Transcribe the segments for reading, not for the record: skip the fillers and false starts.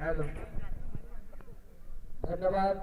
Hello, धन्यवाद।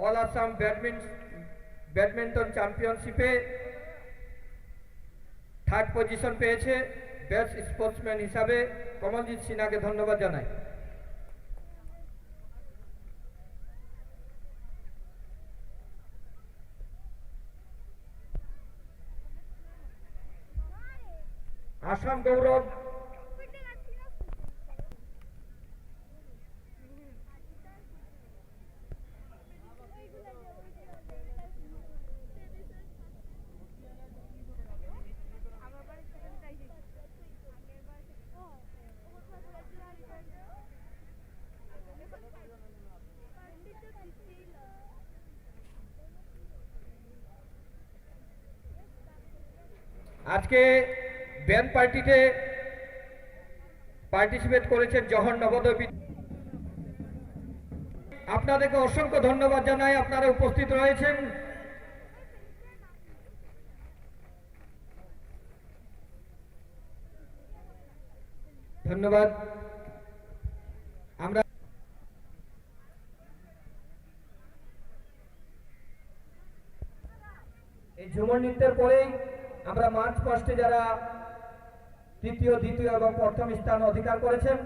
All Assam badminton চ্যাম্পিয়নশিপে third position পেয়েছে। বেস্ট স্পোর্টসম্যান হিসাবে কমলজিৎ সিনহাকে ধন্যবাদ জানাই। আসাম গৌরব আজকে ব্যান্ড পার্টিতে পার্টিসিপেট করেছেন জহর নবোদয়। আপনাদেরকে অসংখ্য ধন্যবাদ জানাই, আপনারা উপস্থিত রয়েছেন। ধন্যবাদ। আমরা এই ঝুমুর নৃত্যের পরেই আমরা মার্চ পাস্টে যারা তৃতীয়, দ্বিতীয় এবং প্রথম স্থান অধিকার করেছেন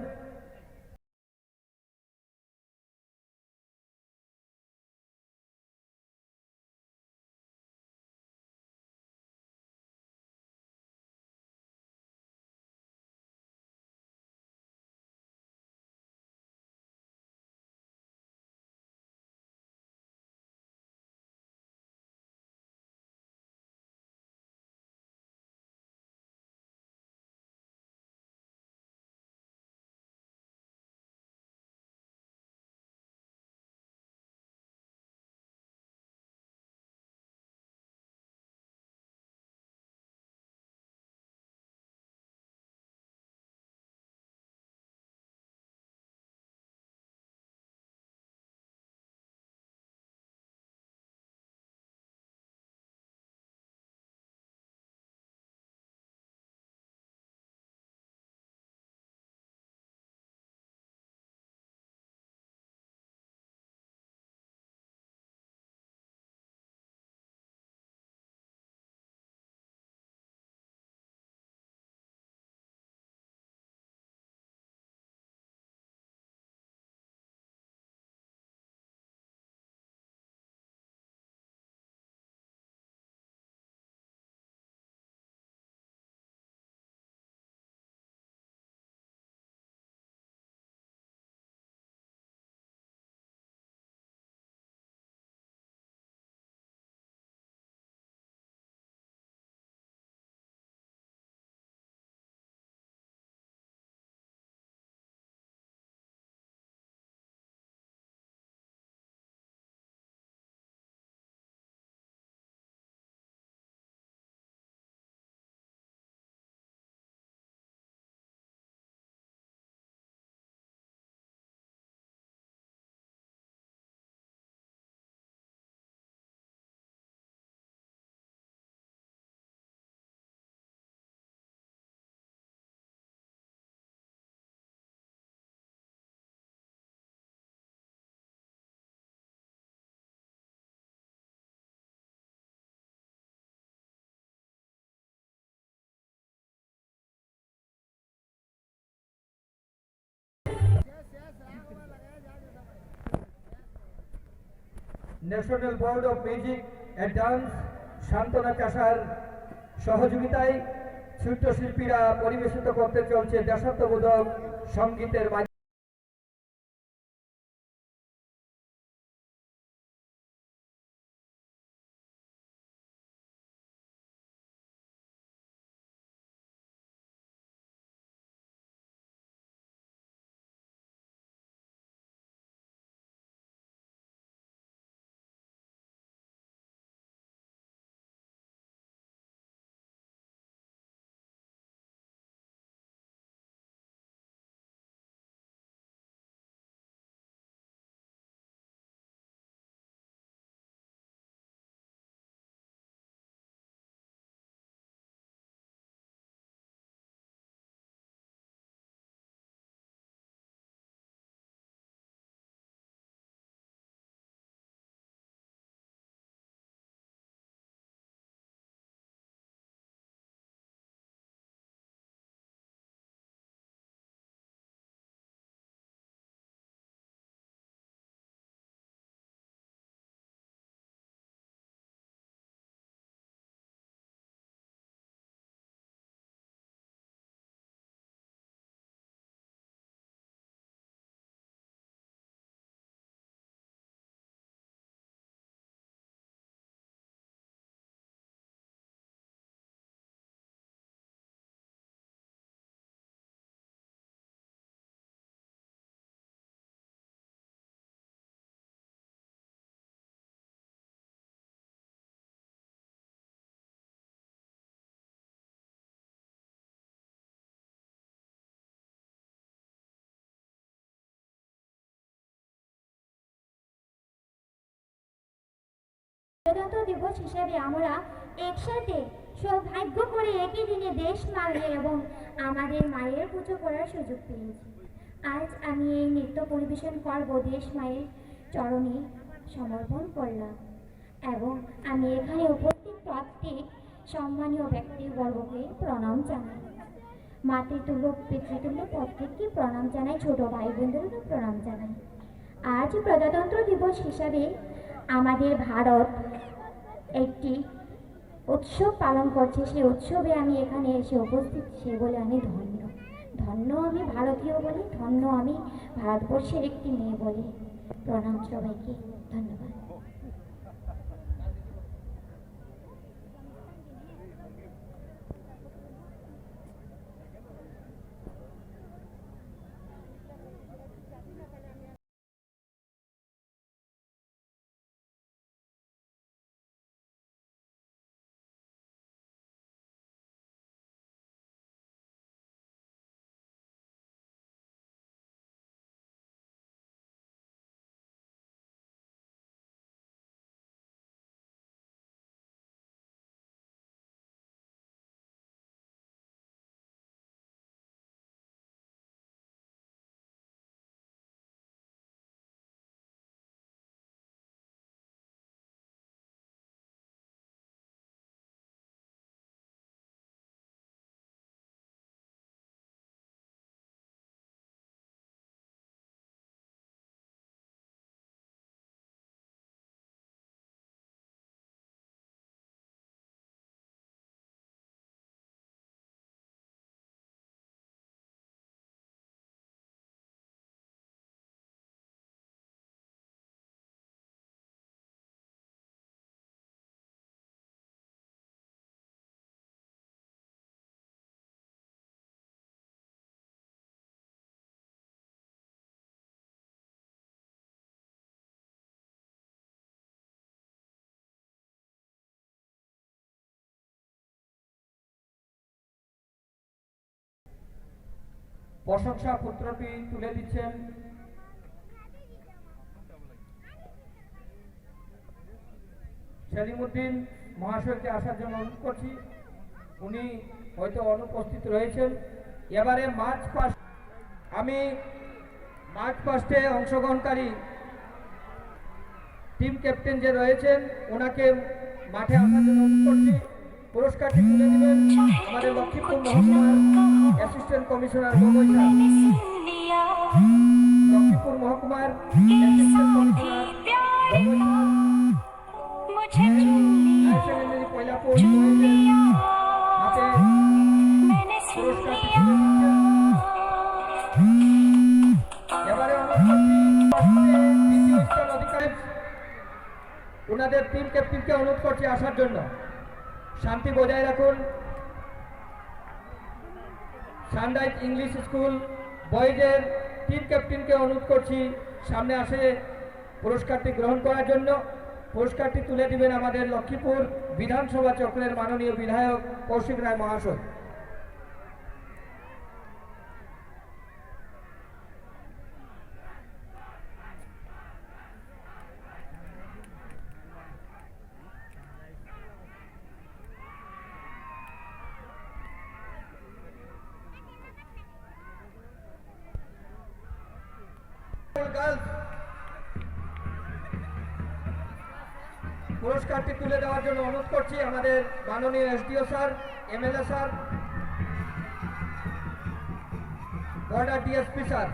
National Board of Music and Dance শান্তনা চাষার সহযোগিতায় চিত্রশিল্পীরা পরিবেশিত করতে চলছে দেশাত্মবোধক সঙ্গীতের মাধ্যমে। প্রজাতন্ত্র দিবস হিসেবে আমরা একসাথে সৌভাগ্য করে একই দিনে দেশ মায়ের এবং আমাদের মায়ের পুজো করার সুযোগ পেয়েছি। আজ আমি এই নৃত্য পরিবেশন করব দেশ মায়ের চরণে সমর্পণ করলাম এবং আমি এখানে উপস্থিত প্রত্যেক সম্মানীয় ব্যক্তিবর্গকে প্রণাম জানাই। মাতৃতুল্য পিতৃতুল্য প্রত্যেককে প্রণাম জানাই, ছোট ভাই বোনদেরকে প্রণাম জানাই। আজ প্রজাতন্ত্র দিবস হিসাবে আমাদের ভারত একটি উৎসব পালন করছে। সেই উৎসবে আমি এখানে এসে উপস্থিত, সে বলে আমি ধন্য। ধন্য আমি ভারতীয় বলি, ধন্য আমি ভারতবর্ষের একটি মেয়ে বলি। প্রণাম সবাইকে, ধন্যবাদ। প্রশংসা পত্রটি তুলে দিচ্ছেন সেলিমউদ্দিন মহাশয়কে আসার জন্য অনুরোধ করছি। উনি হয়তো অনুপস্থিত রয়েছেন। এবারে আমি মার্চ পাস্টে অংশগ্রহণকারী টিম ক্যাপ্টেন যে রয়েছেন ওনাকে মাঠে আসার জন্য অনুরোধ করছি। পুরস্কারটি তুলে দিবেন আমাদের লক্ষ্মীপুর মহকুমার assistant commissioner Gogoi sir. Lakshmipur মহকুমার অ্যাসিস্ট্যান্ট কমিশনার গগৈ স্যার পয়লাপুর হাতে পুরস্কারটি তুলে দিচ্ছেন। এবারে দ্বিতীয় স্থান অধিকারী ওনাদের টিম ক্যাপ্টেনকে অনুরোধ করছি আসার জন্য। শান্তি বজায় রাখুন। সানরাইজ ইংলিশ স্কুল বয়েজের টিম ক্যাপ্টেনকে অনুরোধ করছি সামনে আসে পুরস্কারটি গ্রহণ করার জন্য। পুরস্কারটি তুলে দিবেন আমাদের লক্ষ্মীপুর বিধানসভা চক্রের মাননীয় বিধায়ক কৌশিক রায় মহাশয়। পুরস্কারটি তুলে দেওয়ার জন্য অনুরোধ করছি আমাদের মাননীয় SDO sir, MLA sir, border DSP sir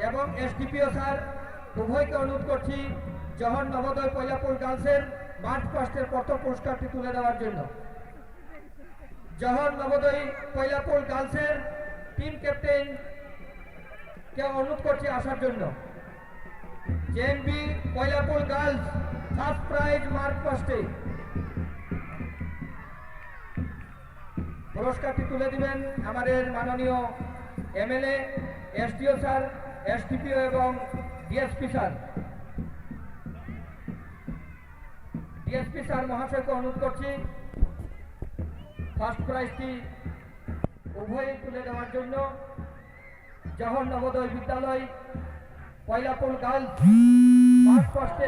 এবং এসডিপিও স্যার উভয়কে অনুরোধ করছি জওহর নবোদয় পয়লাপুর গার্লসের মার্চ পাস্টের প্রথম পুরস্কারটি তুলে দেওয়ার জন্য। জওহর নবোদয় পয়লাপুর গার্লসের টিম ক্যাপ্টেন কে অনুরোধ করছি আসার জন্য। JNV Pailapur girls first prize march পাস্টে পুরস্কারটি তুলে দিবেন আমাদের মাননীয় এমএলএ, এসডিও স্যার, এসডিপিও এবং ডিএসপি স্যার। ডিএসপি স্যার মহাশয়কে অনুরোধ করছি ফার্স্ট প্রাইজটি উভয়ই তুলে দেওয়ার জন্য। জওহর নবোদয় বিদ্যালয় পয়লাপুর গার্লস মার্চ পাস্টে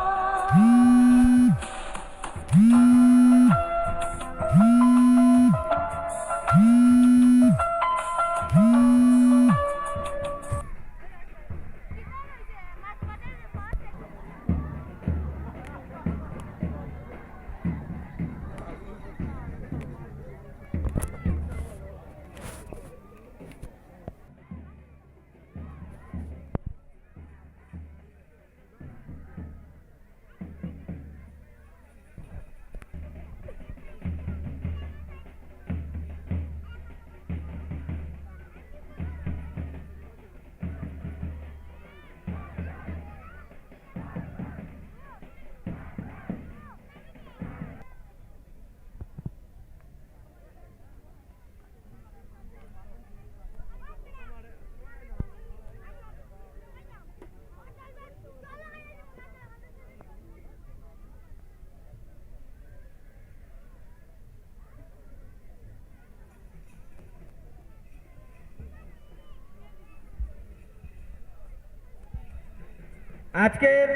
আজকের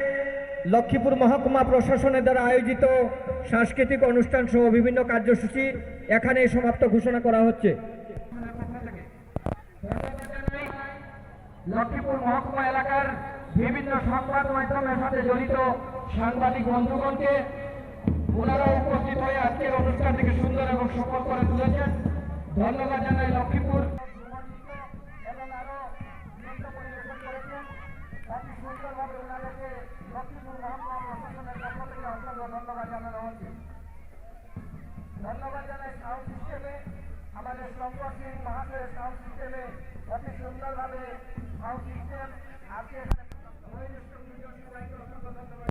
লক্ষ্মীপুর মহকুমা প্রশাসনের দ্বারা আয়োজিত সাংস্কৃতিক অনুষ্ঠান সহ বিভিন্ন কার্যসূচি এখানে সমাপ্ত ঘোষণা করা হচ্ছে। লক্ষ্মীপুর মহকুমা এলাকার বিভিন্ন সংবাদ মাধ্যমের সাথে জড়িত সাংবাদিক বন্ধুগণকে ওনারা উপস্থিত হয়ে আজকের অনুষ্ঠানটিকে সুন্দর এবং সফল করে তুলেছেন। ধন্যবাদ জানাই লক্ষ্মীপুর এবং আরো পরিবেশন করেছেন। অতি সুন্দরভাবে ওনাদেরকে লক্ষ্মীপুর মহকুমা প্রশাসনের পক্ষ থেকে অসংখ্য ধন্যবাদ জানানো হচ্ছে। ধন্যবাদ জানাই সাউন্ড সিস্টেমে আমাদের সম্পর্ক সিং মহাশয়ের সাউন্ড সিস্টেমে অতি সুন্দরভাবে সাউন্ড সিস্টেম আজকে এখানে অসংখ্য ধন্যবাদ।